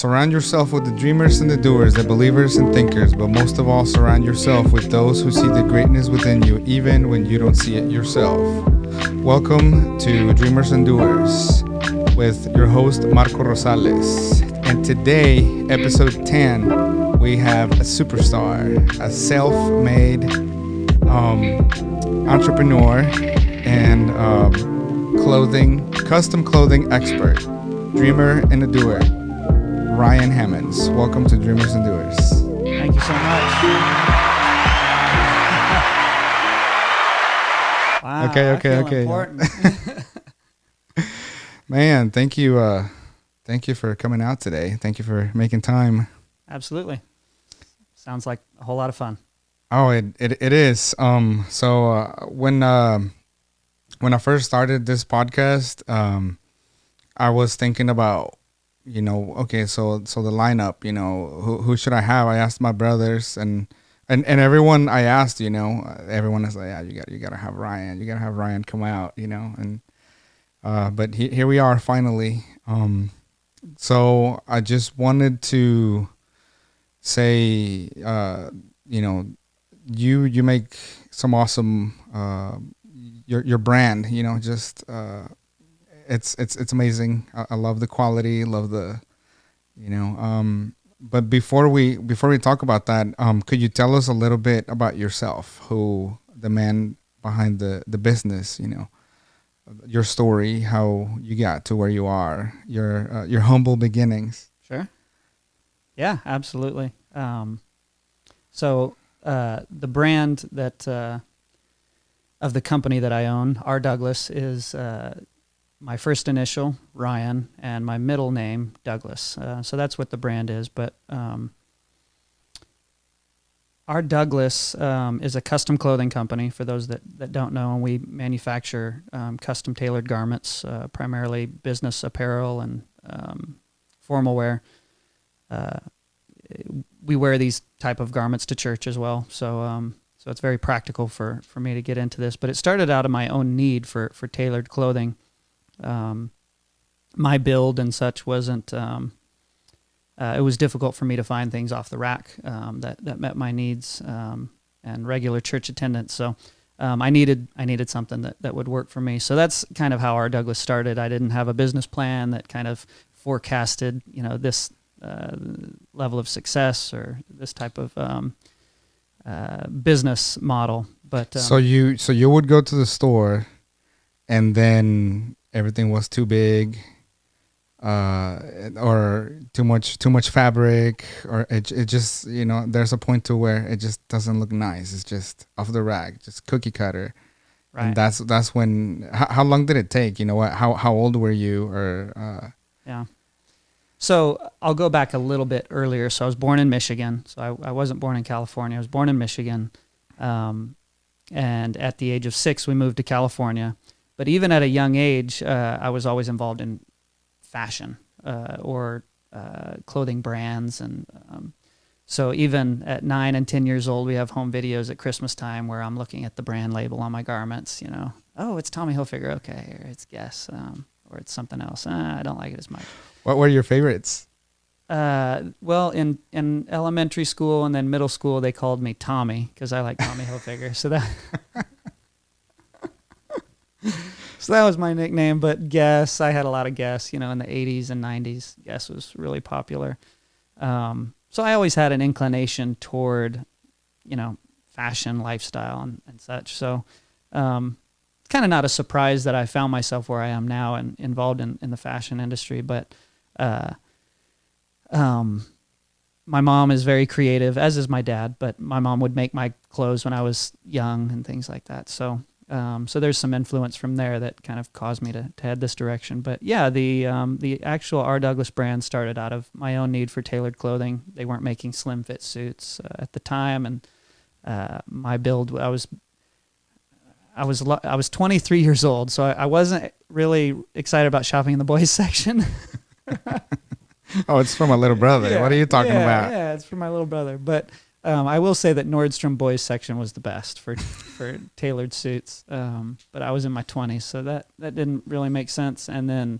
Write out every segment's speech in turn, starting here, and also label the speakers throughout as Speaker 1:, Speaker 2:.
Speaker 1: surround yourself with the dreamers and the doers, the believers and thinkers, but most of all, surround yourself with those who see the greatness within you, even when you don't see it yourself. Welcome to Dreamers and Doers with your host, Marco Rosales. And today, episode 10, we have a superstar, a self-made entrepreneur and custom clothing expert, dreamer and a doer, Ryan Hammonds. Welcome to Dreamers and Doers.
Speaker 2: Thank you so much. Wow,
Speaker 1: Okay.
Speaker 2: Important.
Speaker 1: Man, thank you for coming out today. Thank you for making time.
Speaker 2: Absolutely. Sounds like a whole lot of fun.
Speaker 1: Oh, it is. So when I first started this podcast, I was thinking about, okay, so the lineup, who should I have? I asked my brothers and everyone I asked, everyone is like, yeah, you gotta have Ryan. You gotta have Ryan come out, and but here we are finally. So I just wanted to say, you make some awesome, your brand, it's amazing. I love the quality, love the, but before we talk about that, could you tell us a little bit about yourself, who the man behind the business, your story, how you got to where you are, your humble beginnings.
Speaker 2: Sure. Yeah, absolutely. So the brand that of the company that I own, R. Douglas, is my first initial, Ryan, and my middle name, Douglas. So that's what the brand is. But R. Douglas is a custom clothing company, for those that don't know, and we manufacture custom tailored garments, primarily business apparel and formal wear. We wear these type of garments to church as well. So it's very practical for me to get into this. But it started out of my own need for tailored clothing. My build and such wasn't, it was difficult for me to find things off the rack that met my needs and regular church attendance. So I needed something that would work for me. So that's kind of how R. Douglas started. I didn't have a business plan that kind of forecasted, this level of success or this type of business model. But
Speaker 1: so you would go to the store, and then everything was too big, or too much fabric, or it just, there's a point to where it just doesn't look nice. It's just off the rack, just cookie cutter. Right. And that's when, how long did it take? How old were you? Or
Speaker 2: yeah. So I'll go back a little bit earlier. So I was born in Michigan. So I wasn't born in California. I was born in Michigan. And at the age of 6, we moved to California. But even at a young age, I was always involved in fashion or clothing brands. And so even at 9 and 10 years old, we have home videos at Christmas time where I'm looking at the brand label on my garments, Oh, it's Tommy Hilfiger. Okay. Or it's Guess. Or it's something else. I don't like it as much.
Speaker 1: What were your favorites?
Speaker 2: Well, in elementary school and then middle school, they called me Tommy because I like Tommy Hilfiger. So that was my nickname. But Guess, I had a lot of Guess, in the 80s and 90s. Guess was really popular. So I always had an inclination toward, fashion, lifestyle, and such. So it's kind of not a surprise that I found myself where I am now and involved in the fashion industry. But my mom is very creative, as is my dad, but my mom would make my clothes when I was young and things like that. So there's some influence from there that kind of caused me to head this direction. But yeah, the actual R. Douglas brand started out of my own need for tailored clothing. They weren't making slim fit suits at the time. And my build, I was 23 years old, so I wasn't really excited about shopping in the boys section.
Speaker 1: Oh, it's for my little brother. Yeah, what are you talking about?
Speaker 2: Yeah, it's for my little brother. But I will say that Nordstrom boys section was the best for tailored suits. But I was in my 20s, so that didn't really make sense. And then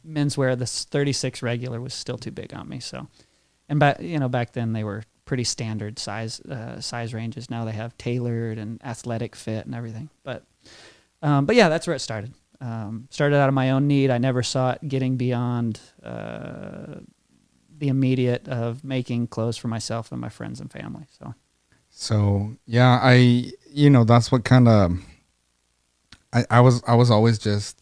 Speaker 2: menswear, this 36 regular was still too big on me. So, and back then they were pretty standard size ranges. Now they have tailored and athletic fit and everything. But yeah, that's where it started. Started out of my own need. I never saw it getting beyond the immediate of making clothes for myself and my friends and family.
Speaker 1: So yeah, that's what kind of, I was always just,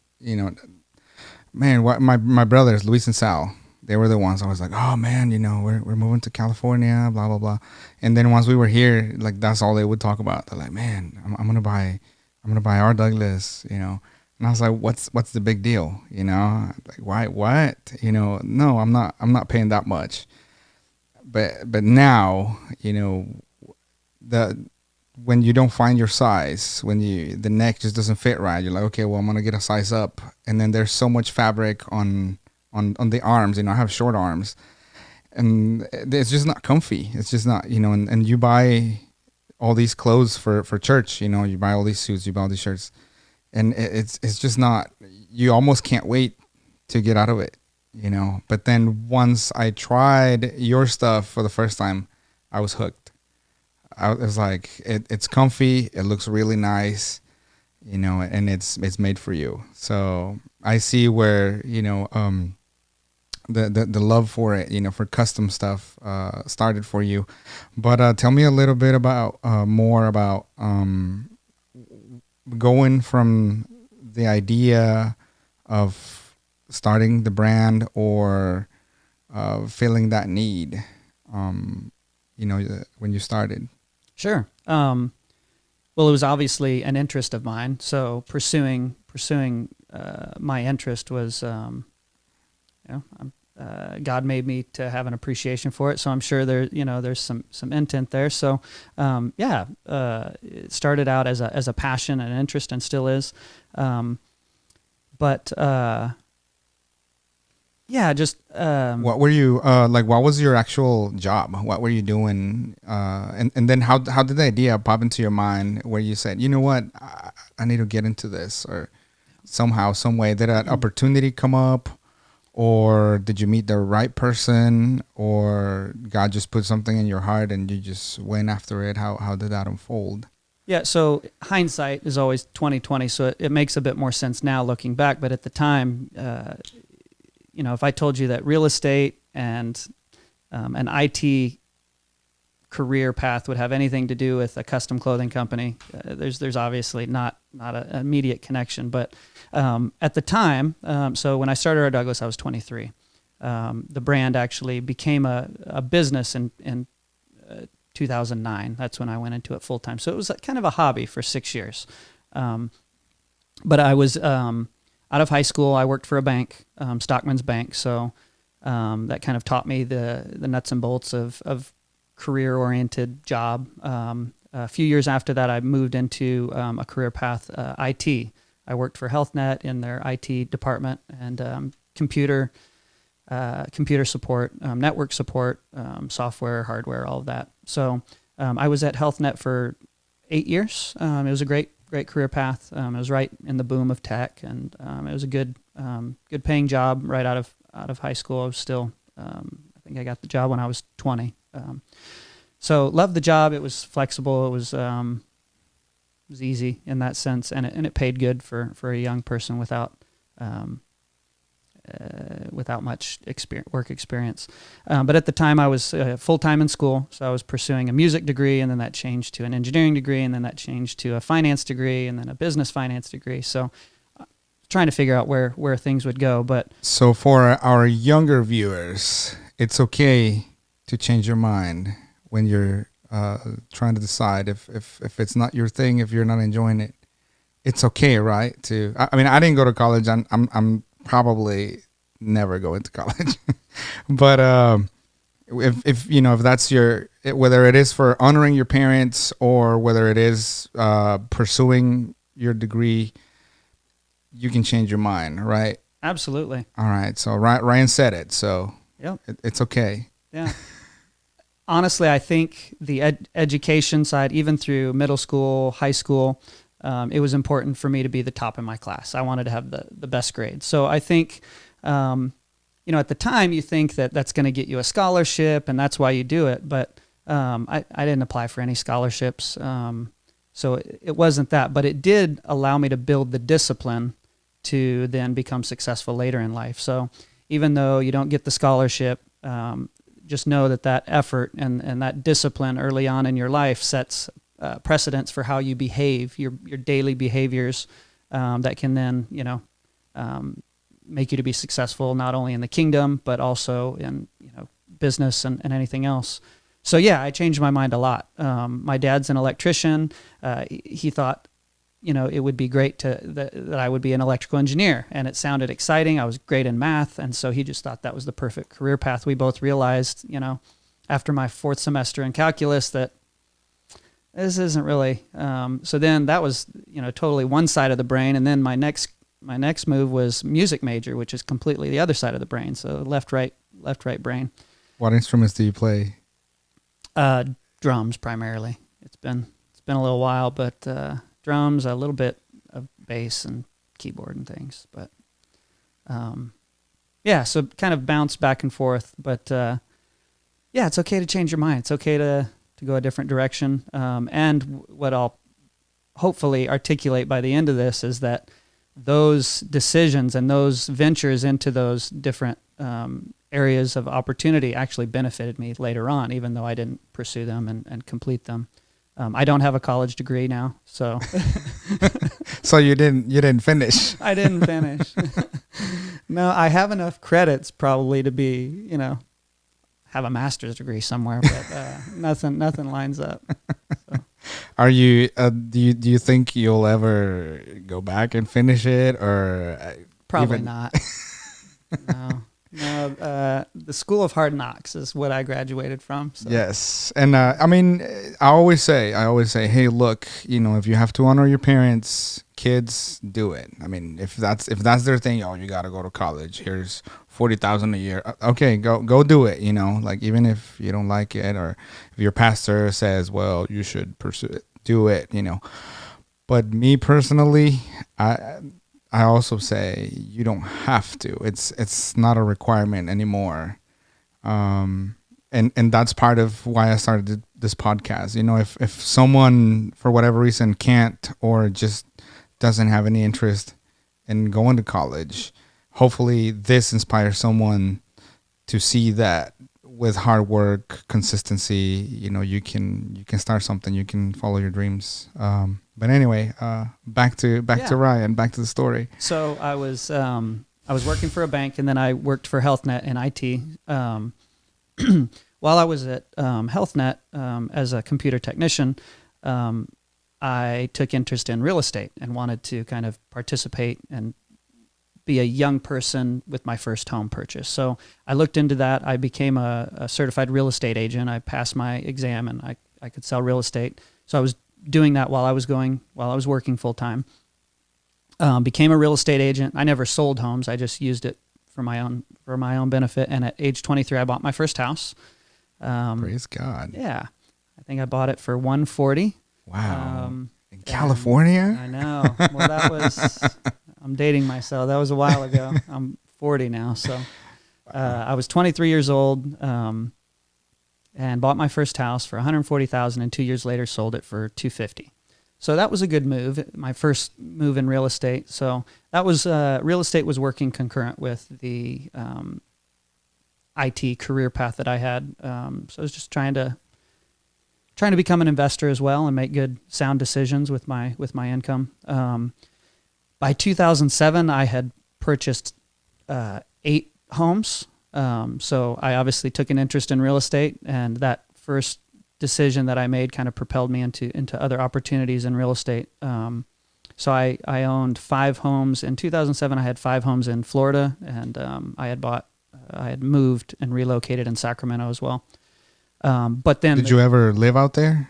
Speaker 1: man, what my brothers, Luis and Sal, they were the ones I was like, oh man, we're moving to California, blah, blah, blah. And then once we were here, like, that's all they would talk about. They're like, man, I'm going to buy our Douglas, And I was like, what's the big deal? Like, why, what? No, I'm not paying that much. But now, when you don't find your size, when the neck just doesn't fit right, you're like, okay, well, I'm going to get a size up. And then there's so much fabric on the arms, I have short arms, and it's just not comfy. It's just not, and you buy all these clothes for church, you buy all these suits, you buy all these shirts, and it's just not, you almost can't wait to get out of it, But then once I tried your stuff for the first time, I was hooked. I was like, it's comfy, it looks really nice, and it's made for you. So I see where, the love for it, for custom stuff, started for you. But tell me a little bit about more about going from the idea of starting the brand or filling that need, when you started.
Speaker 2: Sure. Well, it was obviously an interest of mine. So pursuing my interest was, God made me to have an appreciation for it. So I'm sure there's some intent there. So, it started out as a passion and an interest, and still is.
Speaker 1: What were you, what was your actual job? What were you doing? And then how did the idea pop into your mind where you said, you know what, I need to get into this, or somehow, some way, did an opportunity come up? Or did you meet the right person, or God just put something in your heart and you just went after it? How did that unfold?
Speaker 2: Yeah, so hindsight is always 20/20, so it makes a bit more sense now looking back. But at the time, if I told you that real estate and an IT career path would have anything to do with a custom clothing company, there's obviously not an immediate connection. But at the time, so when I started our Douglas, I was 23. The brand actually became a business in 2009. That's when I went into it full time. So it was kind of a hobby for 6 years. But I was out of high school. I worked for a bank, Stockman's Bank. So that kind of taught me the nuts and bolts of career-oriented job. A few years after that, I moved into a career path, IT. I worked for HealthNet in their IT department, and computer support, network support, software, hardware, all of that. So I was at HealthNet for 8 years. It was a great career path. It was right in the boom of tech, and it was a good paying job right out of high school. I was still, I think I got the job when I was 20. So loved the job. It was flexible. It was easy in that sense, and it paid good for a young person without much work experience. But at the time, I was full-time in school, so I was pursuing a music degree, and then that changed to an engineering degree, and then that changed to a finance degree, and then a business finance degree. So trying to figure out where things would go. But
Speaker 1: so for our younger viewers, it's okay to change your mind when you're trying to decide if it's not your thing, if you're not enjoying it. It's okay, right? I mean, I didn't go to college. I'm probably never going to college. But if that's whether it is for honoring your parents or whether it is pursuing your degree, you can change your mind, right?
Speaker 2: Absolutely.
Speaker 1: All right. So Ryan said it. So
Speaker 2: yep.
Speaker 1: It's okay.
Speaker 2: Yeah. Honestly, I think the education side, even through middle school, high school, it was important for me to be the top in my class. I wanted to have the best grades. So I think You know, at the time you think that that's going to get you a scholarship and that's why you do it. But I didn't apply for any scholarships. So it wasn't that, but it did allow me to build the discipline to then become successful later in life. So even though you don't get the scholarship, just know that that effort and that discipline early on in your life sets precedents for how you behave, your daily behaviors that can then, you know, make you to be successful not only in the kingdom, but also in, you know, business and anything else. So yeah, I changed my mind a lot. My dad's an electrician. He thought, you know, it would be great that I would be an electrical engineer, and it sounded exciting. I was great in math, and so he just thought that was the perfect career path. We both realized, you know, after my 4th semester in calculus that this isn't really. So then that was, you know, totally one side of the brain, and then my next move was music major, which is completely the other side of the brain. So left right brain.
Speaker 1: What instruments do you play?
Speaker 2: Drums primarily. It's been a little while, but drums, a little bit of bass and keyboard and things. But yeah, so kind of bounce back and forth. But yeah, it's okay to change your mind. It's okay to go a different direction. And what I'll hopefully articulate by the end of this is that those decisions and those ventures into those different areas of opportunity actually benefited me later on, even though I didn't pursue them and complete them. I don't have a college degree now, so.
Speaker 1: So you didn't finish.
Speaker 2: I didn't finish. No, I have enough credits probably to be, you know, have a master's degree somewhere, but nothing lines up. So.
Speaker 1: Are you? Do you think you'll ever go back and finish it, or
Speaker 2: probably not? No, the School of Hard Knocks is what I graduated from. So.
Speaker 1: Yes, and I mean, I always say, hey, look, you know, if you have to honor your parents, kids, do it. I mean, if that's their thing, oh, you got to go to college. Here's $40,000 a year. Okay, go do it. You know, like even if you don't like it, or if your pastor says, well, you should pursue it, do it. You know, but me personally, I also say you don't have to. It's not a requirement anymore. And that's part of why I started this podcast. You know, if someone for whatever reason can't or just doesn't have any interest in going to college, hopefully this inspires someone to see that with hard work, consistency, you know, you can start something, you can follow your dreams. But anyway, back to Ryan, back to the story.
Speaker 2: So I was working for a bank, and then I worked for HealthNet in IT. While I was at HealthNet as a computer technician, I took interest in real estate and wanted to kind of participate and be a young person with my first home purchase. So I looked into that. I became a certified real estate agent. I passed my exam, and I could sell real estate. So I was doing that while I was working full time. Became a real estate agent. I never sold homes. I just used it for my own benefit. And at age 23, I bought my first house.
Speaker 1: Praise God.
Speaker 2: Yeah, I think I bought it for $140,000.
Speaker 1: Wow. In California?
Speaker 2: I know. Well, that was. I'm dating myself. That was a while ago. I'm 40 now, so I was 23 years old. And bought my first house for $140,000, and 2 years later sold it for $250,000. So that was a good move. My first move in real estate. So that was real estate was working concurrent with the IT career path that I had. So I was just trying to become an investor as well and make good, sound decisions with my income. By 2007, I had purchased 8 homes. So I obviously took an interest in real estate, and that first decision that I made kind of propelled me into other opportunities in real estate. So I owned 5 homes. In 2007, I had 5 homes in Florida, and I had moved and relocated in Sacramento as well. But then...
Speaker 1: Did you ever live out there?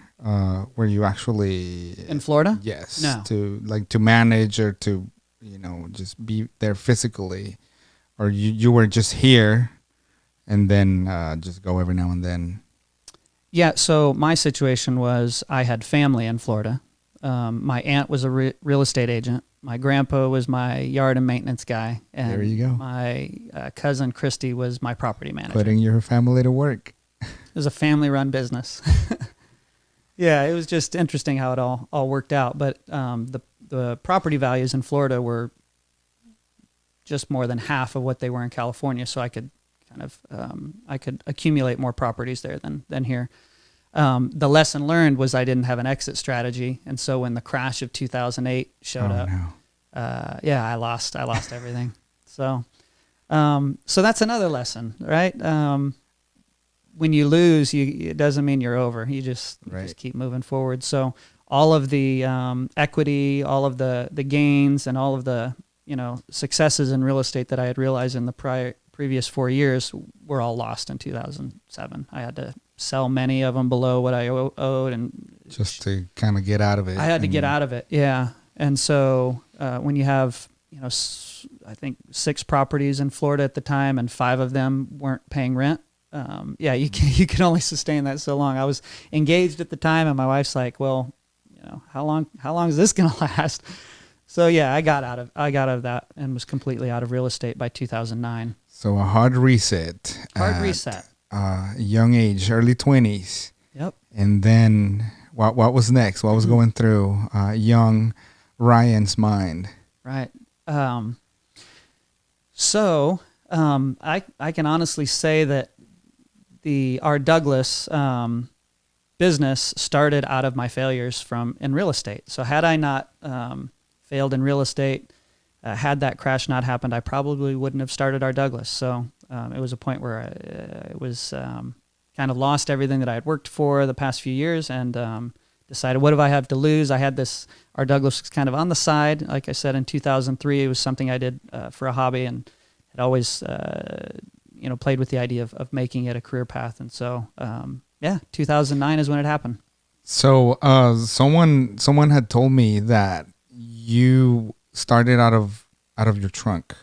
Speaker 1: Were you actually...
Speaker 2: In Florida?
Speaker 1: Yes.
Speaker 2: No.
Speaker 1: To manage or to, you know, just be there physically? Or you were just here and then just go every now and then?
Speaker 2: Yeah, so my situation was I had family in Florida. My aunt was a real estate agent, My grandpa was my yard and maintenance guy, and
Speaker 1: there you go.
Speaker 2: My cousin Christy was my property manager.
Speaker 1: Putting your family to work.
Speaker 2: It was a family-run business. Yeah, it was just interesting how it all worked out. But the property values in Florida were just more than half of what they were in California, so I could kind of I could accumulate more properties there than here. The lesson learned was I didn't have an exit strategy, and so when the crash of 2008 showed up, yeah, I lost everything. So that's another lesson, right? When you lose, it doesn't mean you're over. You just keep moving forward. So all of the equity, all of the gains, and all of the successes in real estate that I had realized in the previous 4 years were all lost in 2007. I had to sell many of them below what I owed, and
Speaker 1: just to kind of get out of it.
Speaker 2: I had to get out of it, yeah. And so when you have I think 6 properties in Florida at the time, and 5 of them weren't paying rent. Yeah, you can only sustain that so long. I was engaged at the time, and my wife's like, "Well, how long is this gonna last?" So yeah, I got out of that and was completely out of real estate by 2009.
Speaker 1: So a hard reset. Young age, early 20s.
Speaker 2: Yep.
Speaker 1: And then what was next? What was going through young Ryan's mind?
Speaker 2: Right. So I can honestly say that our Douglas business started out of my failures in real estate. So had I not failed in real estate, had that crash not happened, I probably wouldn't have started our Douglas. So it was a point where I was kind of lost everything that I had worked for the past few years, and decided, what do I have to lose? I had our Douglas was kind of on the side. Like I said, in 2003, it was something I did for a hobby, and had always played with the idea of making it a career path. And so, 2009 is when it happened.
Speaker 1: So, someone had told me that you started out of your trunk.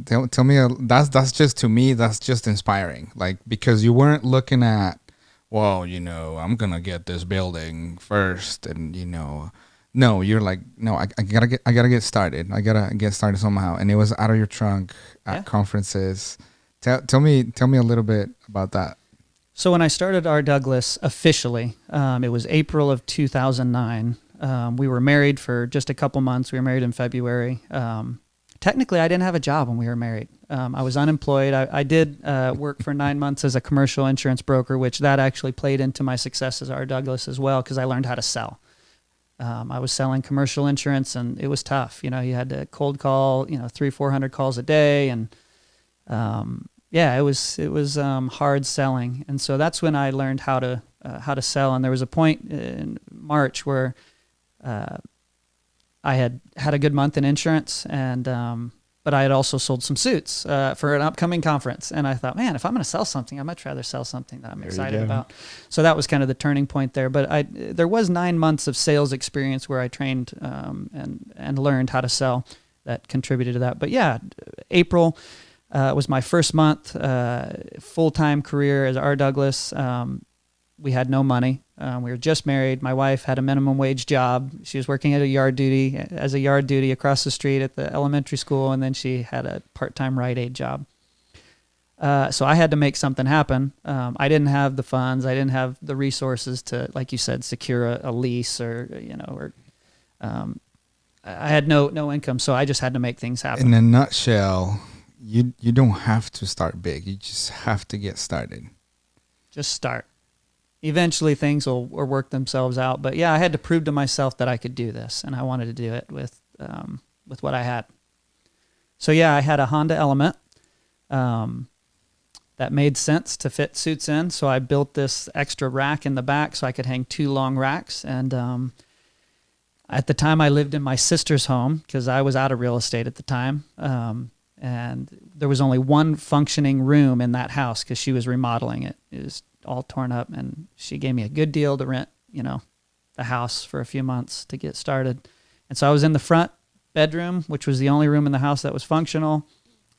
Speaker 1: Tell me, that's just, to me, that's just inspiring. Like, because you weren't looking at, well, I'm going to get this building first. And, no, you're like, no, I gotta get started. I gotta get started somehow. And it was out of your trunk at conferences. Tell me a little bit about that.
Speaker 2: So when I started our Douglas officially, it was April of 2009. We were married for just a couple months. We were married in February. Technically, I didn't have a job when we were married. I was unemployed. I did work for 9 months as a commercial insurance broker, which that actually played into my success as our Douglas as well, because I learned how to sell. I was selling commercial insurance, and it was tough. You had to cold call, 300-400 calls a day, and it was hard selling. And so that's when I learned how to sell. And there was a point in March where I had a good month in insurance, and but I had also sold some suits for an upcoming conference. And I thought, man, if I'm going to sell something, I'd much rather sell something that I'm excited about. So that was kind of the turning point there. But there was 9 months of sales experience where I trained and learned how to sell that contributed to that. But yeah, April was my first month, full-time career as R. Douglas. We had no money. We were just married. My wife had a minimum wage job. She was working as a yard duty across the street at the elementary school, and then she had a part-time Rite Aid job. So I had to make something happen. I didn't have the funds. I didn't have the resources to, like you said, secure a lease or I had no income, so I just had to make things happen.
Speaker 1: In a nutshell, you don't have to start big. You just have to get started.
Speaker 2: Just start. Eventually things will work themselves out. But yeah, I had to prove to myself that I could do this, and I wanted to do it with what I had. So yeah, I had a Honda Element that made sense to fit suits in. So I built this extra rack in the back so I could hang 2 long racks. And at the time I lived in my sister's home because I was out of real estate at the time. And there was only one functioning room in that house because she was remodeling it. It was all torn up, and she gave me a good deal to rent, the house for a few months to get started. And so I was in the front bedroom, which was the only room in the house that was functional,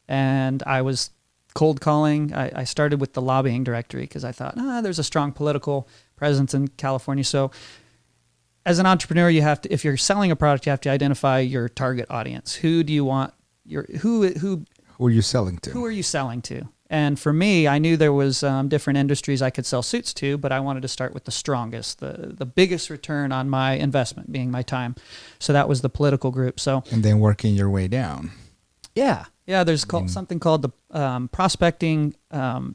Speaker 2: and I was cold calling. I started with the lobbying directory because I thought, there's a strong political presence in California. So as an entrepreneur, you have to, if you're selling a product, you have to identify your target audience. Who do you want who
Speaker 1: are you selling to?
Speaker 2: Who are you selling to? And for me, I knew there was different industries I could sell suits to, but I wanted to start with the strongest, the biggest return on my investment being my time. So that was the political group. So
Speaker 1: and then working your way down.
Speaker 2: Yeah. There's something called the prospecting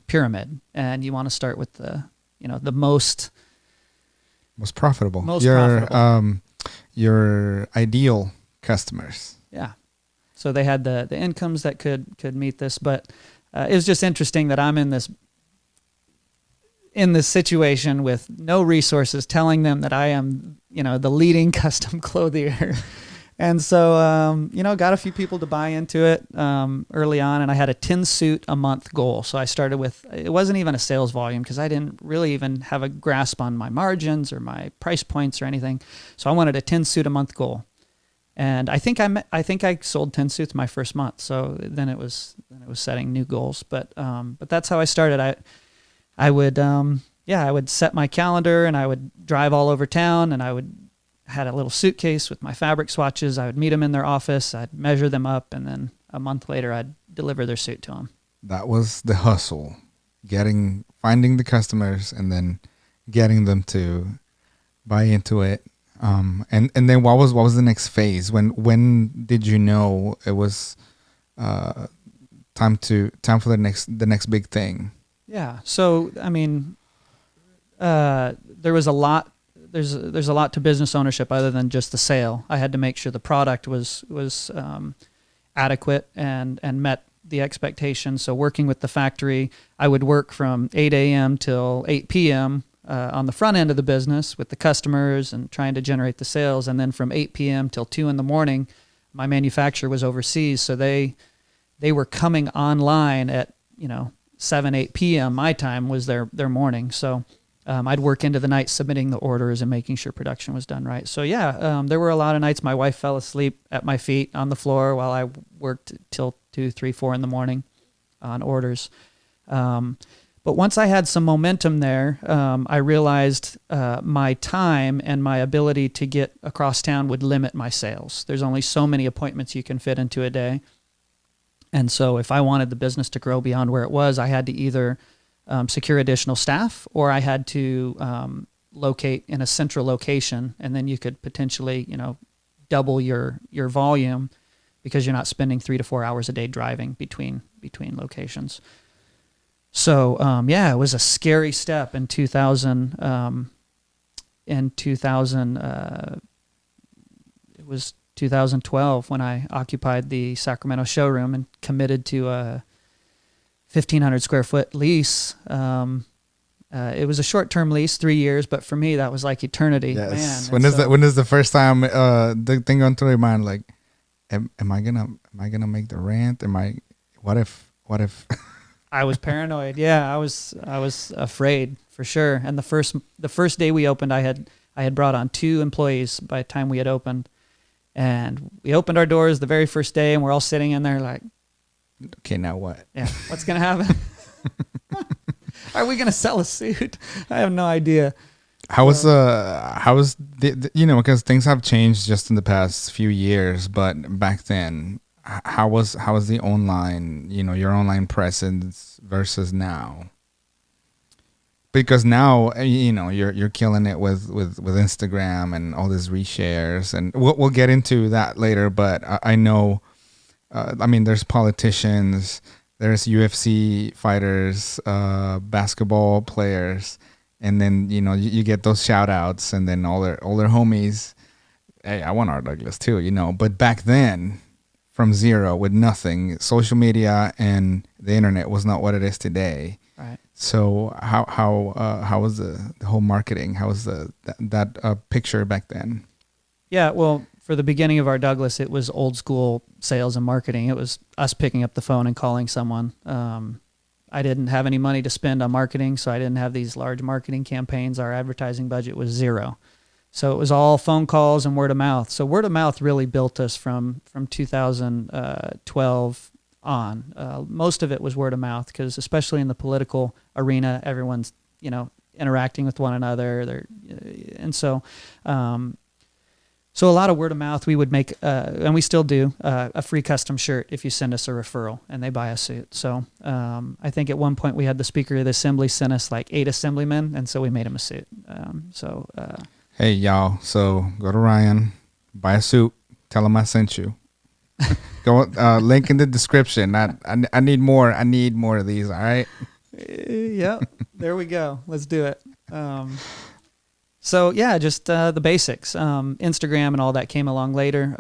Speaker 2: pyramid, and you want to start with the most
Speaker 1: profitable.
Speaker 2: Most profitable.
Speaker 1: Your ideal customers.
Speaker 2: Yeah. So they had the incomes that could meet this, but it was just interesting that I'm in this situation with no resources, telling them that I am, the leading custom clothier. And so, got a few people to buy into it early on, and I had a 10 suit a month goal. So I started with, it wasn't even a sales volume because I didn't really even have a grasp on my margins or my price points or anything. So I wanted a 10 suit a month goal. And I think I sold 10 suits my first month. So then it was setting new goals. But that's how I started. I would set my calendar, and I would drive all over town, and I had a little suitcase with my fabric swatches. I would meet them in their office. I'd measure them up, and then a month later I'd deliver their suit to them.
Speaker 1: That was the hustle, finding the customers and then getting them to buy into it. And then what was the next phase? When did you know it was time for the next big thing?
Speaker 2: Yeah. So I mean, there was a lot. There's a lot to business ownership other than just the sale. I had to make sure the product was adequate and met the expectations. So working with the factory, I would work from 8 a.m. till 8 p.m. On the front end of the business with the customers and trying to generate the sales. And then from 8 p.m. till 2 in the morning, my manufacturer was overseas. So they were coming online at 7, 8 p.m. My time was their morning. So I'd work into the night submitting the orders and making sure production was done right. So there were a lot of nights my wife fell asleep at my feet on the floor while I worked till 2, 3, 4 in the morning on orders. But once I had some momentum there, I realized my time and my ability to get across town would limit my sales. There's only so many appointments you can fit into a day. And so if I wanted the business to grow beyond where it was, I had to either secure additional staff, or I had to locate in a central location, and then you could potentially, double your volume because you're not spending 3 to 4 hours a day driving between locations. So it was a scary step in 2000. It was 2012 when I occupied the Sacramento showroom and committed to a 1,500 square foot lease. It was a short-term lease, 3 years, but for me that was like eternity.
Speaker 1: Yes.
Speaker 2: Man.
Speaker 1: When is the first time the thing going through your mind, like, am I gonna make the rent? What if?
Speaker 2: I was paranoid. Yeah, I was afraid for sure. And the first day we opened, I had brought on 2 employees by the time we had opened, and we opened our doors the very first day, and we're all sitting in there like,
Speaker 1: okay, now what?
Speaker 2: Yeah, what's gonna happen? Are we gonna sell a suit? I have no idea.
Speaker 1: How was the because things have changed just in the past few years, but back then, how was the online, your online presence versus now? Because now, you're killing it with Instagram and all these reshares, and we'll get into that later. But I know, there's politicians, there's UFC fighters, basketball players, and then you get those shout outs, and then all their homies. Hey, I want Art Douglas too, But back then, from zero with nothing, social media and the internet was not what it is today.
Speaker 2: Right.
Speaker 1: So how was the whole marketing? How was that picture back then?
Speaker 2: Yeah, well, for the beginning of our Douglas, it was old school sales and marketing. It was us picking up the phone and calling someone. I didn't have any money to spend on marketing, so I didn't have these large marketing campaigns. Our advertising budget was zero. So it was all phone calls and word of mouth. So word of mouth really built us from 2012 on. Most of it was word of mouth because especially in the political arena, everyone's, interacting with one another. And so so a lot of word of mouth. We would make, and we still do, a free custom shirt if you send us a referral and they buy a suit. So I think at one point we had the Speaker of the Assembly send us like 8 assemblymen, and so we made him a suit.
Speaker 1: Hey, y'all. So go to Ryan, buy a suit, tell him I sent you. Go link in the description. I need more. I need more of these. All right.
Speaker 2: Yep. There we go. Let's do it. So yeah, just the basics. Instagram and all that came along later.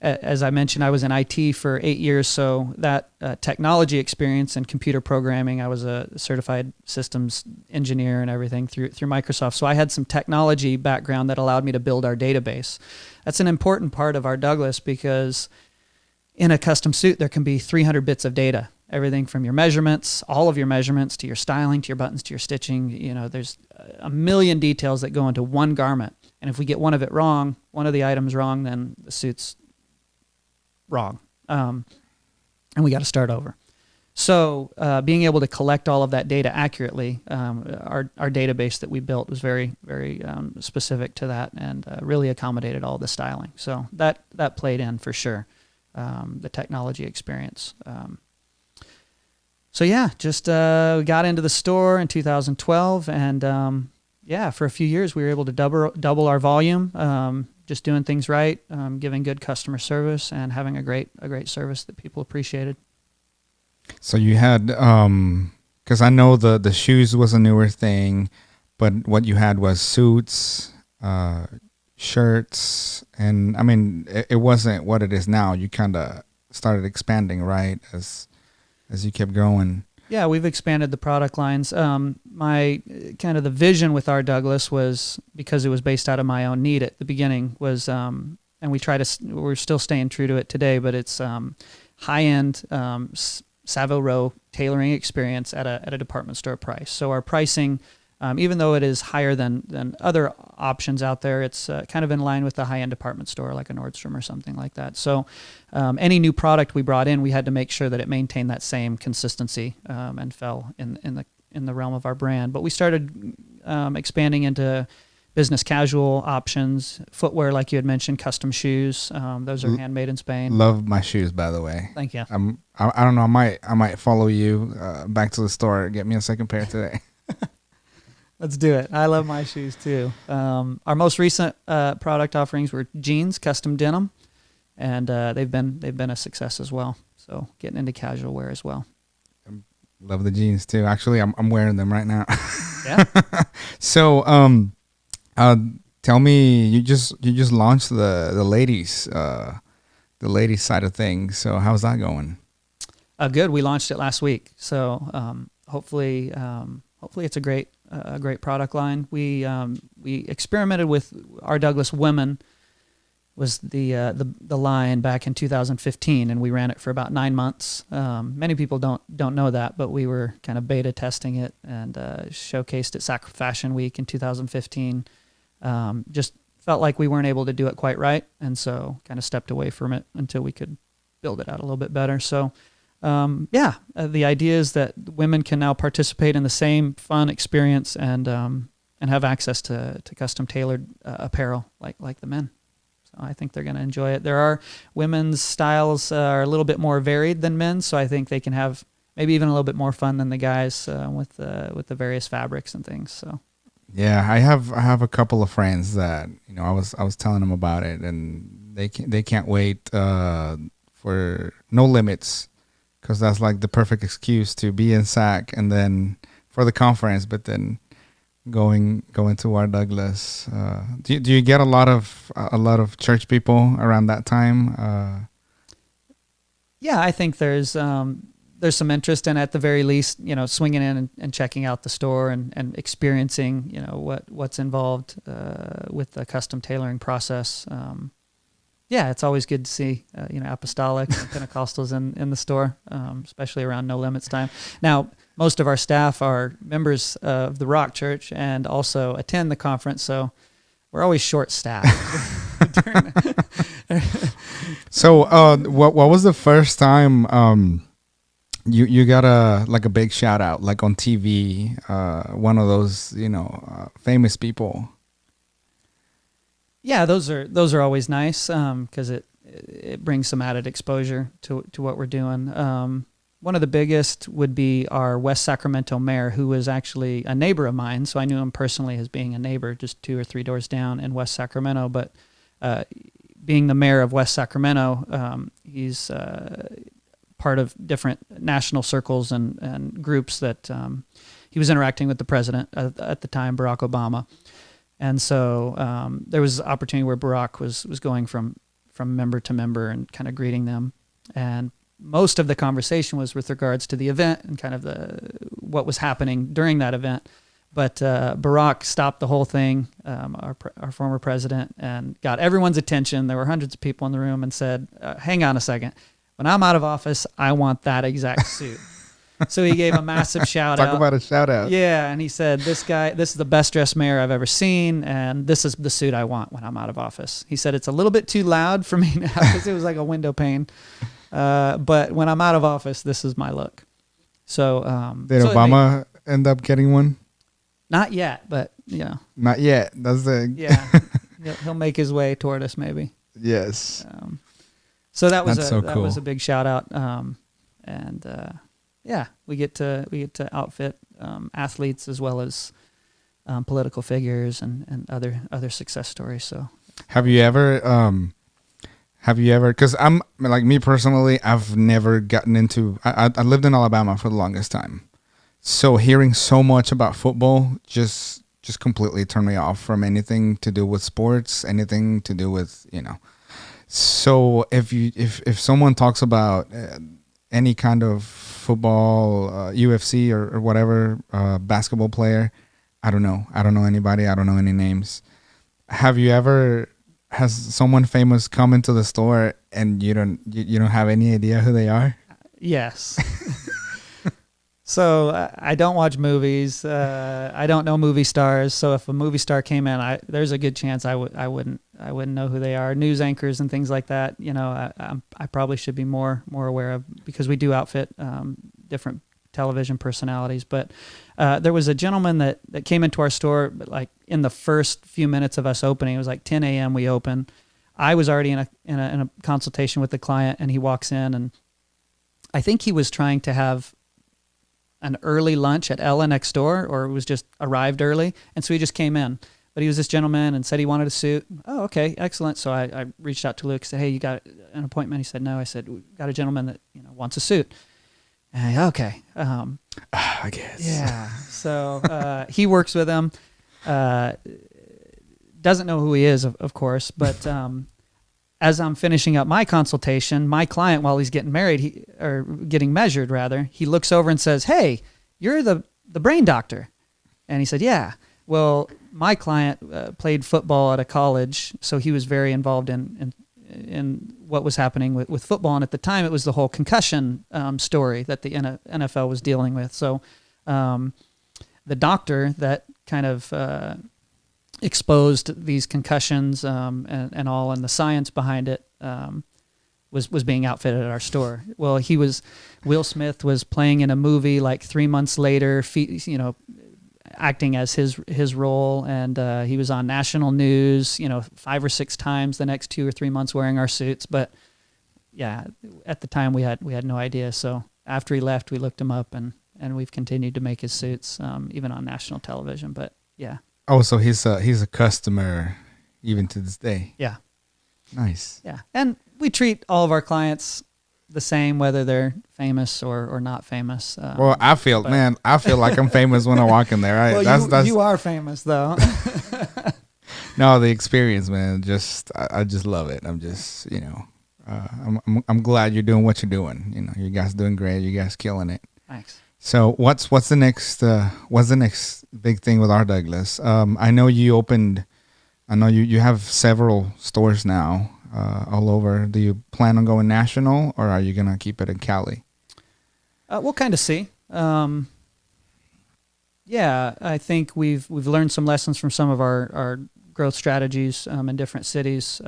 Speaker 2: As I mentioned, I was in IT for 8 years, so that technology experience and computer programming, I was a certified systems engineer and everything through Microsoft. So I had some technology background that allowed me to build our database. That's an important part of our Douglas, because in a custom suit, there can be 300 bits of data. Everything from your measurements, all of your measurements, to your styling, to your buttons, to your stitching. There's a million details that go into one garment. And if we get one of the items wrong, then the suit's wrong. And we got to start over. So being able to collect all of that data accurately, our database that we built was very, very specific to that, and really accommodated all the styling. So that played in for sure, the technology experience. So yeah, just we got into the store in 2012, and for a few years we were able to double our volume, just doing things right, giving good customer service, and having a great service that people appreciated.
Speaker 1: So you had, because I know the shoes was a newer thing, but what you had was suits, shirts, and I mean it wasn't what it is now. You kind of started expanding, right, as you kept growing.
Speaker 2: Yeah, we've expanded the product lines. My kind of the vision with our Douglas was, because it was based out of my own need at the beginning, was, and we're still staying true to it today, but it's high-end Savile Row tailoring experience at a department store price. So our pricing, even though it is higher than other options out there, it's kind of in line with the high-end department store like a Nordstrom or something like that. So any new product we brought in, we had to make sure that it maintained that same consistency and fell in the realm of our brand. But we started expanding into business casual options, footwear, like you had mentioned, custom shoes. Those are handmade in Spain.
Speaker 1: Love my shoes, by the way.
Speaker 2: Thank you.
Speaker 1: I don't know. I might follow you back to the store. Get me a second pair today.
Speaker 2: Let's do it. I love my shoes too. Our most recent product offerings were jeans, custom denim, and they've been a success as well. So getting into casual wear as well.
Speaker 1: Love the jeans too. Actually, I'm wearing them right now.
Speaker 2: Yeah.
Speaker 1: So tell me, you just launched the ladies side of things. So how's that going?
Speaker 2: Good. We launched it last week. So hopefully it's a great product line. We experimented with our Douglas Women, was the line back in 2015, and we ran it for about 9 months. Many people don't know that, but we were kind of beta testing it and showcased at Fashion Week in 2015. Just felt like we weren't able to do it quite right, and so kind of stepped away from it until we could build it out a little bit better. So the idea is that women can now participate in the same fun experience and have access to custom tailored apparel like the men. So I think they're going to enjoy it. There are women's styles are a little bit more varied than men's, so I think they can have maybe even a little bit more fun than the guys with the various fabrics and things. So
Speaker 1: yeah, I have a couple of friends that I was telling them about it, and they can't wait for No Limits. Because that's like the perfect excuse to be in SAC and then for the conference, but then going to our Douglas. Do you get a lot of church people around that time?
Speaker 2: Yeah, I think there's some interest in, at the very least, swinging in and checking out the store and experiencing what's involved with the custom tailoring process. Yeah, it's always good to see, apostolic and Pentecostals in the store, especially around No Limits time. Now, most of our staff are members of the Rock Church and also attend the conference, so we're always short-staffed.
Speaker 1: So, what was the first time You got a big shout out like on TV, one of those famous people.
Speaker 2: Yeah, those are always nice because it brings some added exposure to what we're doing. One of the biggest would be our West Sacramento mayor, who was actually a neighbor of mine. So I knew him personally as being a neighbor just 2 or 3 doors down in West Sacramento. But being the mayor of West Sacramento, he's part of different national circles and groups that he was interacting with the president at the time, Barack Obama. And so there was an opportunity where Barack was going from member to member and kind of greeting them. And most of the conversation was with regards to the event and kind of what was happening during that event. But Barack stopped the whole thing, our former president, and got everyone's attention. There were hundreds of people in the room and said, hang on a second. When I'm out of office, I want that exact suit. So he gave a massive shout out.
Speaker 1: Talk about a shout out.
Speaker 2: Yeah, and he said, this is the best dressed mayor I've ever seen, and this is the suit I want when I'm out of office. He said, it's a little bit too loud for me now because it was like a window pane. But when I'm out of office, this is my look. So
Speaker 1: did Obama end up getting one?
Speaker 2: Not yet, but
Speaker 1: not yet. That's the
Speaker 2: he'll make his way toward us maybe.
Speaker 1: Yes.
Speaker 2: So that was
Speaker 1: cool.
Speaker 2: That was a big shout out, and we get to outfit athletes as well as political figures and other success stories. So
Speaker 1: have you ever? Because I'm like me personally, I've never gotten into. I lived in Alabama for the longest time, so hearing so much about football just completely turned me off from anything to do with sports, anything to do with So if someone talks about any kind of football, UFC or whatever, basketball player, I don't know anybody. I don't know any names. Has someone famous come into the store and you don't have any idea who they are?
Speaker 2: Yes. So I don't watch movies. I don't know movie stars. So if a movie star came in, there's a good chance I wouldn't know who they are. News anchors and things like that. I probably should be more aware of because we do outfit different television personalities. But there was a gentleman that came into our store, but like in the first few minutes of us opening, it was like 10 a.m. we opened. I was already in a consultation with the client, and he walks in, and I think he was trying to have an early lunch at Ella next door, or was just arrived early. And so he just came in, but he was this gentleman and said he wanted a suit. Oh, okay, excellent. So I reached out to Luke, said, hey, you got an appointment? He said, no. I said, we got a gentleman that wants a suit. And okay.
Speaker 1: I guess.
Speaker 2: Yeah. So he works with him, doesn't know who he is, of course, but as I'm finishing up my consultation, my client, while he's getting married, getting measured rather, he looks over and says, hey, you're the brain doctor. And he said, yeah. Well, my client played football at a college, so he was very involved in what was happening with football. And at the time, it was the whole concussion story that the NFL was dealing with. So the doctor that kind of exposed these concussions and all, and the science behind it was being outfitted at our store. Well, Will Smith was playing in a movie like 3 months later, acting as his role, and he was on national news, 5 or 6 times the next 2 or 3 months wearing our suits. But yeah, at the time we had no idea. So after he left, we looked him up, and we've continued to make his suits, even on national television. But yeah.
Speaker 1: Oh, so he's a customer even to this day.
Speaker 2: Yeah.
Speaker 1: Nice.
Speaker 2: Yeah. And we treat all of our clients the same, whether they're famous or not famous.
Speaker 1: Well, I feel like I'm famous when I walk in there. Right?
Speaker 2: Well, you are famous though.
Speaker 1: No, the experience, man. I just love it. I'm just, I'm glad you're doing what you're doing. You guys doing great. You guys killing it.
Speaker 2: Thanks.
Speaker 1: So what's the next big thing with R. Douglas? I know you have several stores now all over. Do you plan on going national, or are you gonna keep it in Cali?
Speaker 2: We'll kind of see. Yeah, I think we've learned some lessons from some of our growth strategies in different cities.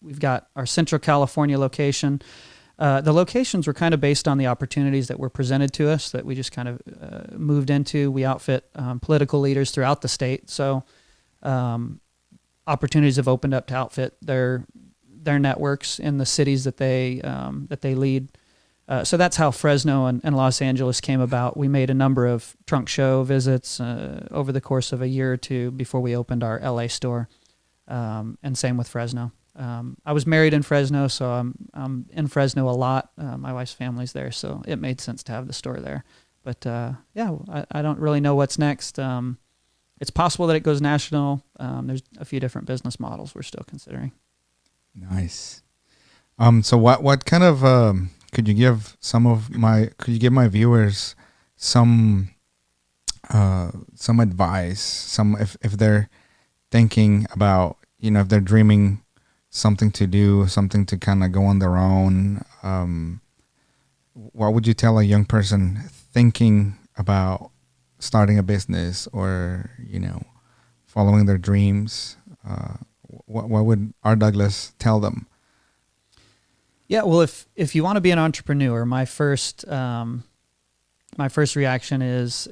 Speaker 2: We've got our Central California location. The locations were kind of based on the opportunities that were presented to us that we just kind of moved into. We outfit political leaders throughout the state, so opportunities have opened up to outfit their networks in the cities that they lead. So that's how Fresno and Los Angeles came about. We made a number of trunk show visits over the course of a year or two before we opened our LA store, and same with Fresno. I was married in Fresno, so I'm in Fresno a lot. My wife's family's there, so it made sense to have the store there. But yeah, I don't really know what's next. It's possible that it goes national. There's a few different business models we're still considering.
Speaker 1: Nice. So what kind of could you give my viewers some advice, if they're thinking about, if they're dreaming something to do, something to kind of go on their own, what would you tell a young person thinking about starting a business or, following their dreams? What would R. Douglas tell them?
Speaker 2: Yeah, well, if you want to be an entrepreneur, my first reaction is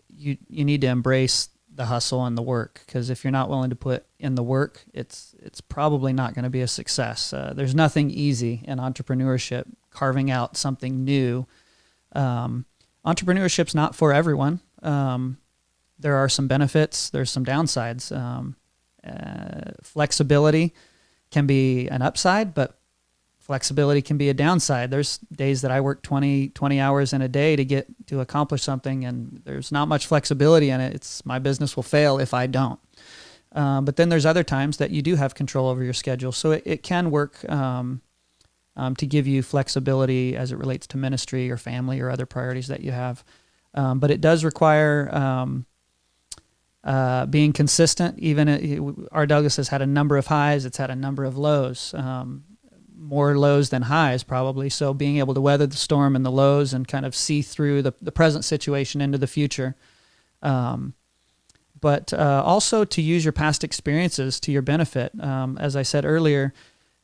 Speaker 2: you need to embrace the hustle and the work, because if you're not willing to put in the work, it's probably not going to be a success. There's nothing easy in entrepreneurship. Carving out something new, entrepreneurship's not for everyone. There are some benefits. There's some downsides. Flexibility can be an upside, but flexibility can be a downside. There's days that I work 20 hours in a day to accomplish something, and there's not much flexibility in it. My business will fail if I don't. But then there's other times that you do have control over your schedule. So it can work to give you flexibility as it relates to ministry or family or other priorities that you have. But it does require being consistent. Even R. Douglas has had a number of highs. It's had a number of lows. More lows than highs probably. So being able to weather the storm and the lows and kind of see through the present situation into the future. But also to use your past experiences to your benefit. As I said earlier,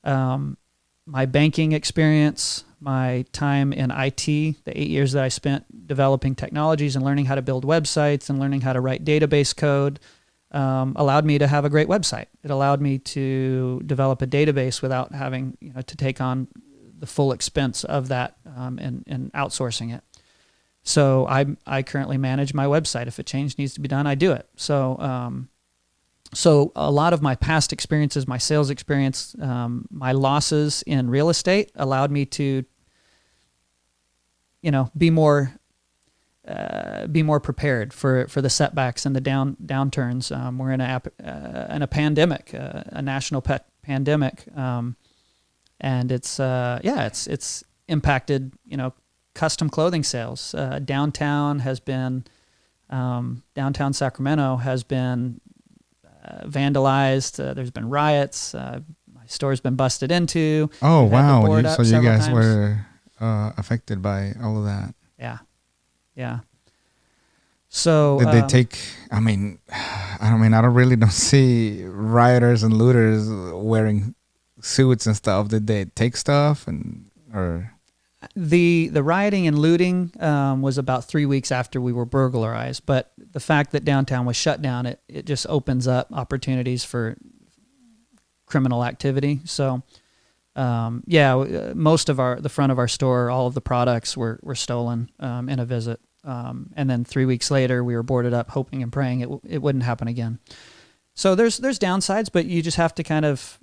Speaker 2: my banking experience, my time in IT, the 8 years that I spent developing technologies and learning how to build websites and learning how to write database code, allowed me to have a great website. It allowed me to develop a database without having to take on the full expense of that and outsourcing it. So I currently manage my website. If a change needs to be done, I do it. So a lot of my past experiences, my sales experience, my losses in real estate allowed me to be more prepared for the setbacks and the downturns. We're in a pandemic, a national pandemic, and it's impacted custom clothing sales. Downtown Sacramento has been vandalized. There's been riots. My store's been busted into.
Speaker 1: Oh wow! So you guys were affected by all of that.
Speaker 2: Yeah. So
Speaker 1: did they take? I don't see rioters and looters wearing suits and stuff. Did they take stuff or?
Speaker 2: The rioting and looting was about 3 weeks after we were burglarized. But the fact that downtown was shut down, it just opens up opportunities for criminal activity. So. Most of the front of our store, all of the products were stolen in a visit. And then 3 weeks later, we were boarded up, hoping and praying it wouldn't happen again. So there's downsides, but you just have to kind of,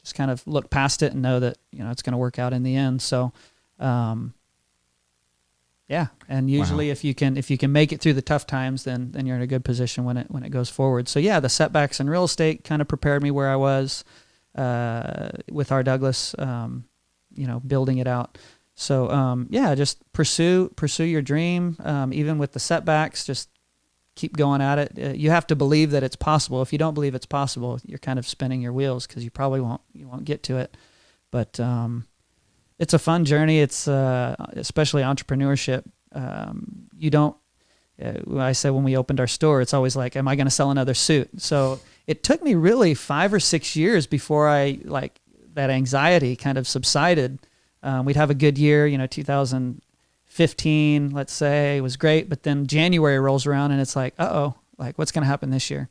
Speaker 2: just kind of look past it and know that, it's going to work out in the end. So, and usually if you can make it through the tough times, then you're in a good position when it goes forward. So the setbacks in real estate kind of prepared me where I was. With R. Douglas, building it out. So, just pursue your dream. Even with the setbacks, just keep going at it. You have to believe that it's possible. If you don't believe it's possible, you're kind of spinning your wheels because you probably won't get to it. But, it's a fun journey. It's, especially entrepreneurship. I said when we opened our store, it's always like, am I going to sell another suit? So it took me really 5 or 6 years before that anxiety kind of subsided. We'd have a good year, 2015, let's say, it was great. But then January rolls around and it's like, like what's going to happen this year?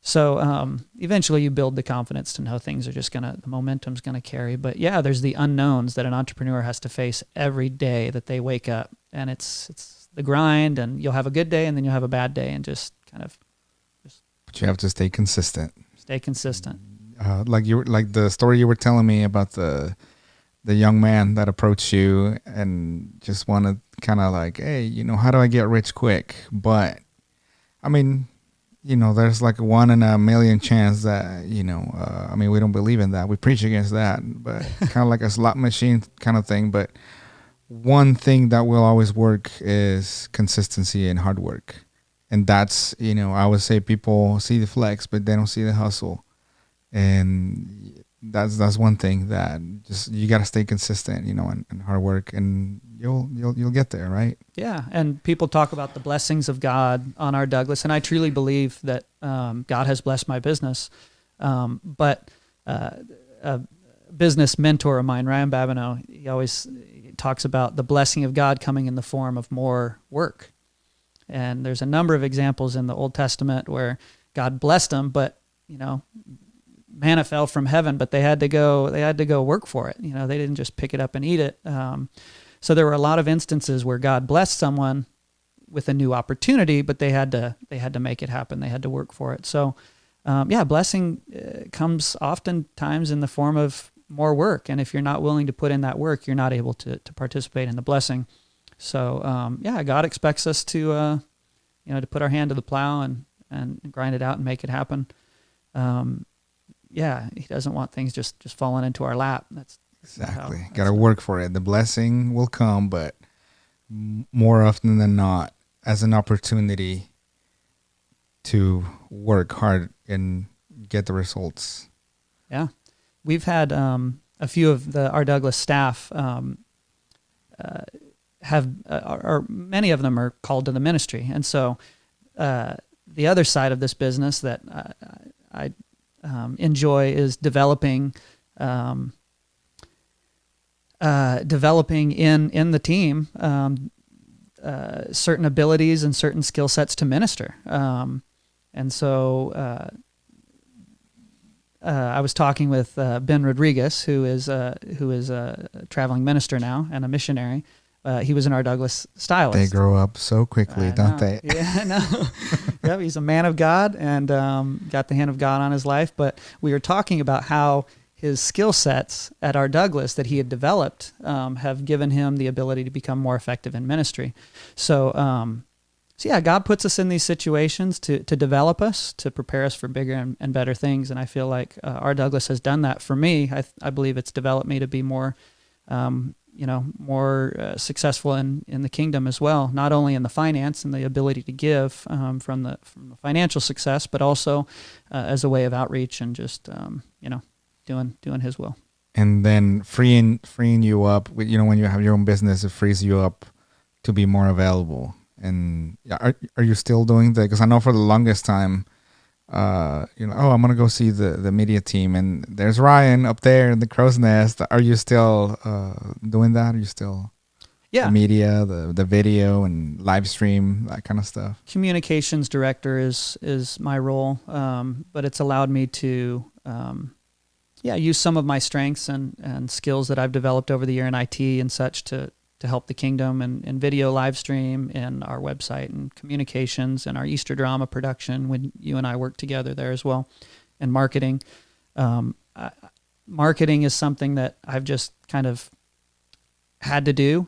Speaker 2: So eventually you build the confidence to know things are just the momentum's going to carry. But yeah, there's the unknowns that an entrepreneur has to face every day that they wake up, and it's the grind, and you'll have a good day and then you'll have a bad day, and just
Speaker 1: But you have to stay consistent.
Speaker 2: Stay consistent.
Speaker 1: Like the story you were telling me about the young man that approached you and just wanted kind of like, hey, how do I get rich quick? But I mean, there's like 1 in a million chance that, we don't believe in that. We preach against that, but kind of like a slot machine kind of thing. But one thing that will always work is consistency and hard work. And that's, I would say people see the flex, but they don't see the hustle. And that's one thing that just, you got to stay consistent, and hard work, and you'll get there, right? Yeah.
Speaker 2: And people talk about the blessings of God on our Douglas, and I truly believe that God has blessed my business. But a business mentor of mine, Ryan Babineau, he always talks about the blessing of God coming in the form of more work. And there's a number of examples in the Old Testament where God blessed them, but manna fell from heaven, but they had to go work for it. They didn't just pick it up and eat it. So there were a lot of instances where God blessed someone with a new opportunity, but they had to make it happen. They had to work for it. So blessing comes oftentimes in the form of more work. And if you're not willing to put in that work, you're not able to participate in the blessing. So God expects us to to put our hand to the plow and grind it out and make it happen. He doesn't want things just falling into our lap. That's
Speaker 1: exactly. Got to work for it. The blessing will come, but more often than not, as an opportunity to work hard and get the results.
Speaker 2: Yeah, we've had a few of our Douglas staff many of them are called to the ministry, and so the other side of this business that I enjoy is developing in the team certain abilities and certain skill sets to minister. And so I was talking with Ben Rodriguez, who is a traveling minister now and a missionary. He was in our Douglas stylist.
Speaker 1: They grow up so quickly, don't they?
Speaker 2: Yeah, I know. Yeah, he's a man of God and got the hand of God on his life. But we were talking about how his skill sets at our Douglas that he had developed have given him the ability to become more effective in ministry. So God puts us in these situations to develop us, to prepare us for bigger and better things. And I feel like our Douglas has done that for me. I believe it's developed me to be more more successful in the kingdom as well, not only in the finance and the ability to give from the financial success, but also as a way of outreach and just doing His will.
Speaker 1: And then freeing you up, when you have your own business, it frees you up to be more available. And are you still doing that? Because I know for the longest time, I'm gonna go see the media team, and there's Ryan up there in the crow's nest. Are you still doing that? Are you still the media, the video and live stream, that kind of stuff?
Speaker 2: Communications director is my role, but it's allowed me to use some of my strengths and skills that I've developed over the year in IT and such to help the kingdom and video live stream and our website and communications and our Easter drama production when you and I work together there as well, and marketing. Marketing is something that I've just kind of had to do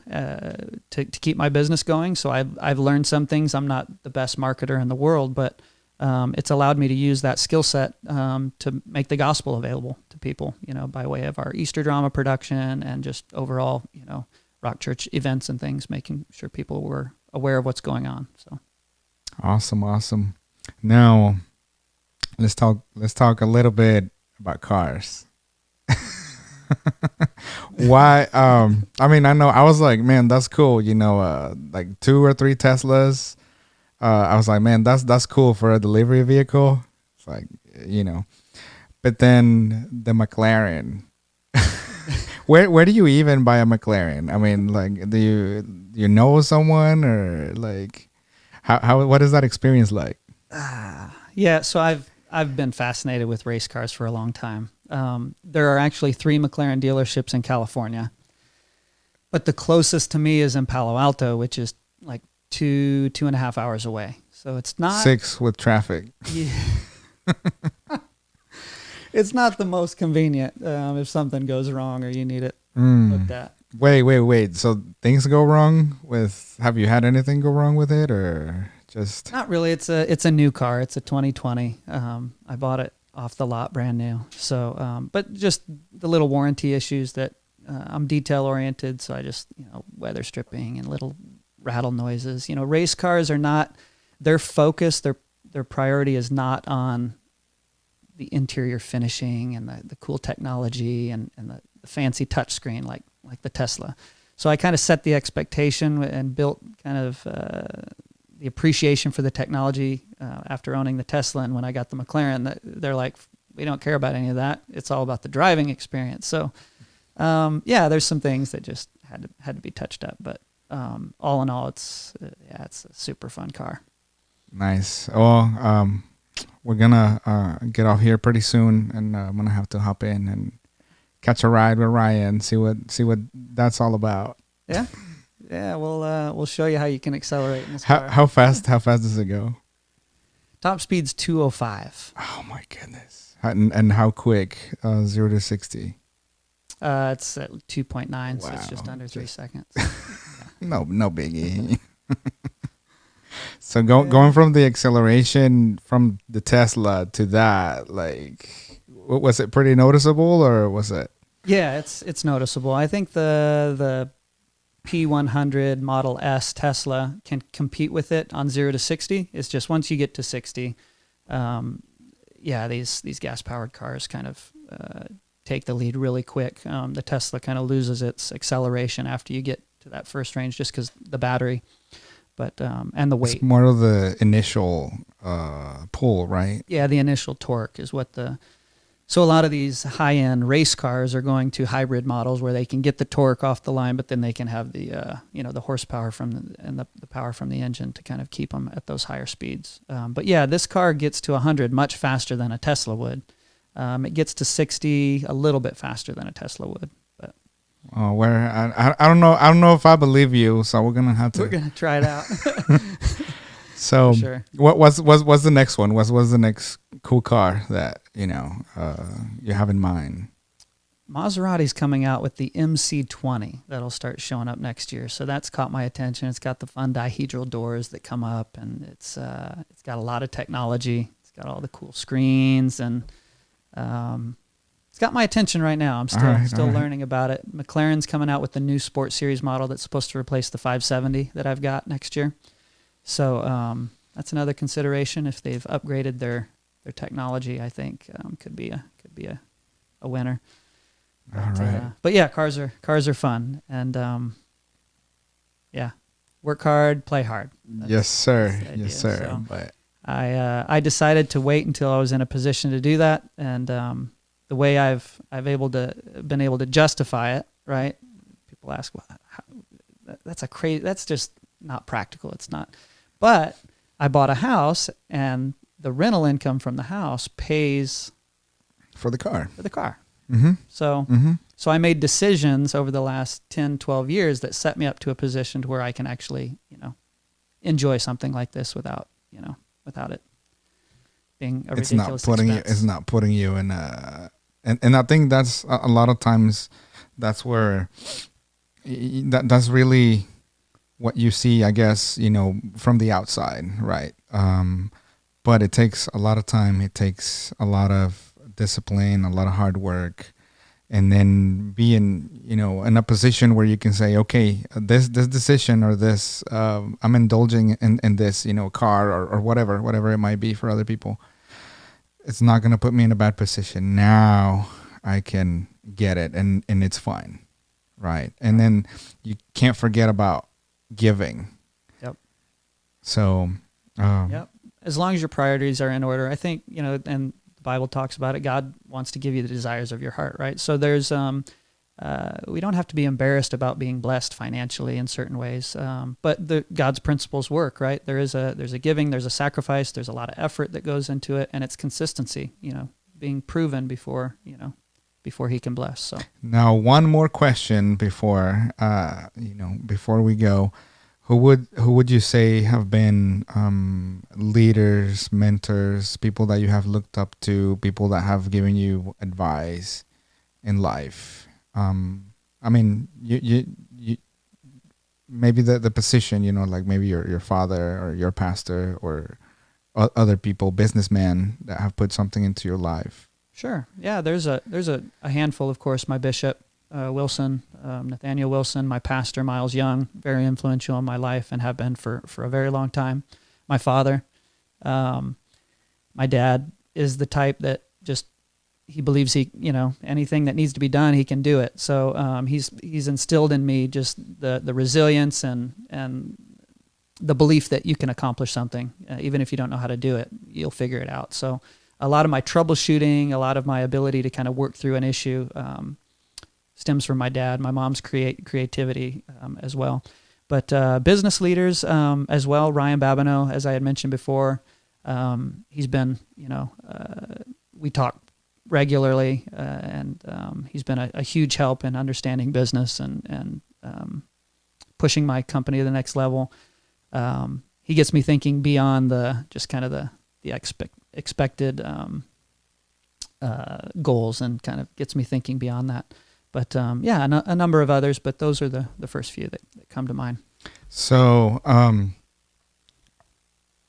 Speaker 2: to keep my business going. So I've learned some things. I'm not the best marketer in the world, but it's allowed me to use that skill set to make the gospel available to people, by way of our Easter drama production and just overall, Rock Church events and things, making sure people were aware of what's going on. So
Speaker 1: awesome. Now let's talk a little bit about cars. Why? I know I was like, man, that's cool. Like 2 or 3 Teslas. I was like, man, that's cool for a delivery vehicle. It's like, but then the Mclaren. Where do you even buy a McLaren? I mean, like, do you know someone, or like, how what is that experience like?
Speaker 2: Yeah, so I've been fascinated with race cars for a long time. There are actually 3 McLaren dealerships in California, but the closest to me is in Palo Alto, which is like 2.5 hours away. So it's not
Speaker 1: 6 with traffic.
Speaker 2: Yeah. It's not the most convenient if something goes wrong or you need it looked at.
Speaker 1: Wait. So things go wrong with? Have you had anything go wrong with it, or just?
Speaker 2: Not really. It's a new car. It's a 2020. I bought it off the lot, brand new. So, but just the little warranty issues that I'm detail oriented. So I just, weather stripping and little rattle noises. Race cars are not, their focus, their priority is not on the interior finishing and the cool technology and the fancy touchscreen like the Tesla. So I kind of set the expectation and built kind of the appreciation for the technology after owning the Tesla. And when I got the McLaren, they're like, we don't care about any of that. It's all about the driving experience. So there's some things that just had to be touched up. But all in all, it's a super fun car.
Speaker 1: Nice. Well, we're gonna get off here pretty soon, and I'm gonna have to hop in and catch a ride with Ryan. See what that's all about.
Speaker 2: Yeah. We'll show you how you can accelerate in this car.
Speaker 1: How fast does it go?
Speaker 2: Top speed's 205.
Speaker 1: Oh my goodness! And how quick? 0 to 60.
Speaker 2: It's at 2.9,
Speaker 1: Wow.
Speaker 2: so it's just under 3 seconds.
Speaker 1: No biggie. So going from the acceleration from the Tesla to that, like, was it pretty noticeable, or was it?
Speaker 2: Yeah, it's noticeable. I think the P100 Model S Tesla can compete with it on 0 to 60. It's just once you get to 60, these gas powered cars kind of take the lead really quick. The Tesla kind of loses its acceleration after you get to that first range, just because the battery. But and the weight.
Speaker 1: It's more of the initial pull, right?
Speaker 2: Yeah, the initial torque is what so a lot of these high-end race cars are going to hybrid models where they can get the torque off the line, but then they can have the the horsepower the power from the engine to kind of keep them at those higher speeds. But yeah, this car gets to 100 much faster than a Tesla would. It gets to 60 a little bit faster than a Tesla would.
Speaker 1: Oh, I don't know. I don't know if I believe you, so we're gonna
Speaker 2: try it out.
Speaker 1: So,
Speaker 2: sure.
Speaker 1: What was the next one? Was the next cool car that you have in mind?
Speaker 2: Maserati's coming out with the MC20 that'll start showing up next year. So that's caught my attention. It's got the fun dihedral doors that come up, and it's got a lot of technology. It's got all the cool screens, and it's got my attention right now. I'm still learning about it. McLaren's coming out with the new Sport Series model that's supposed to replace the 570 that I've got next year. So that's another consideration. If they've upgraded their technology, I think could be a winner. But,
Speaker 1: all right.
Speaker 2: But yeah, cars are fun, and work hard, play hard.
Speaker 1: Yes, sir.
Speaker 2: Yes,
Speaker 1: sir.
Speaker 2: So
Speaker 1: but
Speaker 2: I decided to wait until I was in a position to do that, and the way I've been able to justify it, right? People ask, well, that's just not practical. It's not. But I bought a house, and the rental income from the house pays
Speaker 1: for the car.
Speaker 2: Mm-hmm. So I made decisions over the last 10, 12 years that set me up to a position to where I can actually, enjoy something like this without it being a ridiculous expense.
Speaker 1: It's not putting you in a. And I think that's a lot of times that's where that's really what you see, I guess, from the outside, right? But it takes a lot of time. It takes a lot of discipline, a lot of hard work, and then be in a position where you can say, okay, this decision or this, I'm indulging in this, car or whatever it might be for other people. It's not going to put me in a bad position. Now I can get it, and it's fine, right? And then you can't forget about giving.
Speaker 2: Yep.
Speaker 1: So,
Speaker 2: yep. As long as your priorities are in order, I think, and the Bible talks about it. God wants to give you the desires of your heart, right? So there's we don't have to be embarrassed about being blessed financially in certain ways. But God's principles work, right? There's a giving, there's a sacrifice, there's a lot of effort that goes into it, and it's consistency, being proven before he can bless. So
Speaker 1: now one more question before we go. Who would you say have been leaders, mentors, people that you have looked up to, people that have given you advice in life? I mean, you maybe the position, like maybe your father or your pastor or other people, businessmen that have put something into your life.
Speaker 2: Sure. Yeah, there's a handful, of course. My bishop, Wilson, Nathaniel Wilson, my pastor, Miles Young, very influential in my life and have been for a very long time. My father, my dad is the type that just, he believes anything that needs to be done, he can do it. So he's instilled in me just the resilience and the belief that you can accomplish something. Even if you don't know how to do it, you'll figure it out. So a lot of my troubleshooting, a lot of my ability to kind of work through an issue stems from my dad. My mom's creativity as well. But business leaders as well, Ryan Babineau, as I had mentioned before, he's been, we talk regularly, and he's been a huge help in understanding business and pushing my company to the next level. He gets me thinking beyond the expected goals, and kind of gets me thinking beyond that. But a number of others, but those are the first few that come to mind. So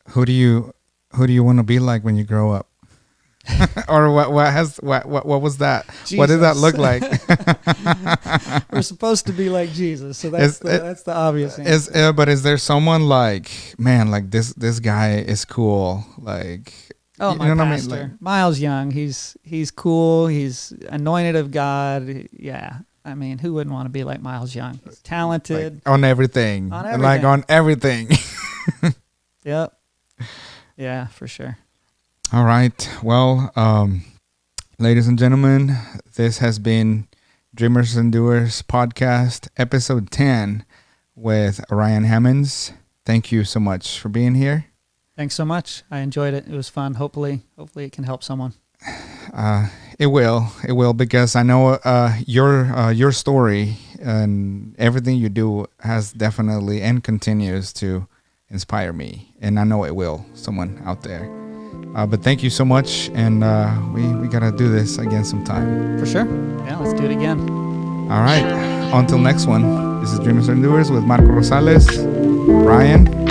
Speaker 1: who do you want to be like when you grow up? Or what was that? Jesus. What did that look like?
Speaker 2: We're supposed to be like Jesus, so that's the obvious answer.
Speaker 1: But is there someone like, man, like this guy is cool, like?
Speaker 2: Oh, my pastor, I mean? Miles Young. He's cool. He's anointed of God. Yeah, I mean, who wouldn't want to be like Miles Young? He's talented,
Speaker 1: like on everything. Like on everything.
Speaker 2: Yep. Yeah, for sure.
Speaker 1: All right. Well, ladies and gentlemen, this has been Dreamers and Doers podcast, episode 10 with Ryan Hammonds. Thank you so much for being here.
Speaker 2: Thanks so much. I enjoyed it. It was fun. Hopefully it can help someone.
Speaker 1: It will, because I know your story and everything you do has definitely and continues to inspire me, and I know it will, someone out there. But thank you so much, and we gotta do this again sometime.
Speaker 2: For sure. Yeah, let's do it again.
Speaker 1: All right. Until next one. This is Dreamers and Doers with Marco Rosales, Ryan.